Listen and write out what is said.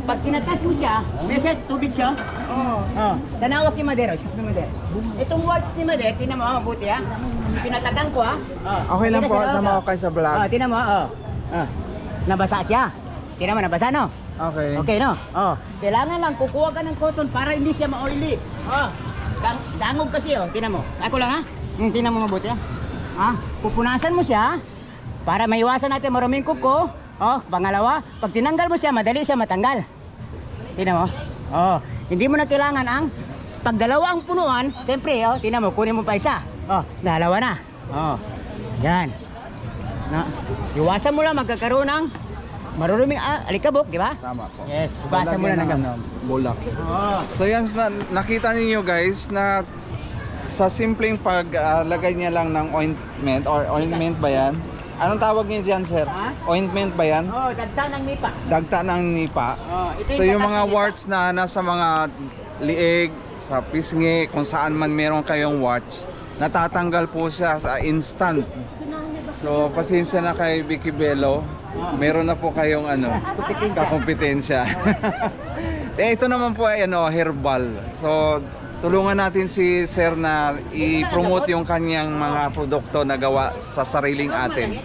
pag kinatas mo siya, may siya, tubig siya. Tanawak ni Madero, excuse me Madero. Itong words ni Madero, tinan mo, mabuti ha. Pinatakan ko ha. Okay lang po, sama ko kayo sa vlog. Tinan mo, nabasa siya. Tinan mo, nabasa no? Okay. Okay no? Kailangan lang kukuha ka ng cotton para hindi siya ma-oily. Dangog kasi tinan mo. Ako lang ha. Tinan mo mabuti ha. Pupunasan mo siya para maiwasan natin maruming kuko. Pangalawa, pag tinanggal mo siya, madali siya matanggal. Tinan mo. Hindi mo na kailangan ang pag dalawa ang punuan, siyempre, tinan mo, kunin mo pa isa. Dalawa na. Yan. Iwasan mo lang magkakaroon ng maruruming alikabok, di ba? Tama po. Yes, hugasan mo na ng gamot. Bulak. So yan, nakita niyo guys na sa simpleng paglagay niya lang ng ointment or ointment ba yan? Anong tawag niyo dyan, sir? Ointment ba yan? Dagta ng nipa. Dagta ng nipa. So yung mga warts na nasa mga liig, sa pisngi, kung saan man meron kayong warts, natatanggal po siya sa instant. So pasensya na kay Vicky Bello. Meron na po kayong kakumpetensya. Ito naman po ay herbal. So tulungan natin si Sir na i-promote yung kanyang mga produkto na gawa sa sariling atin.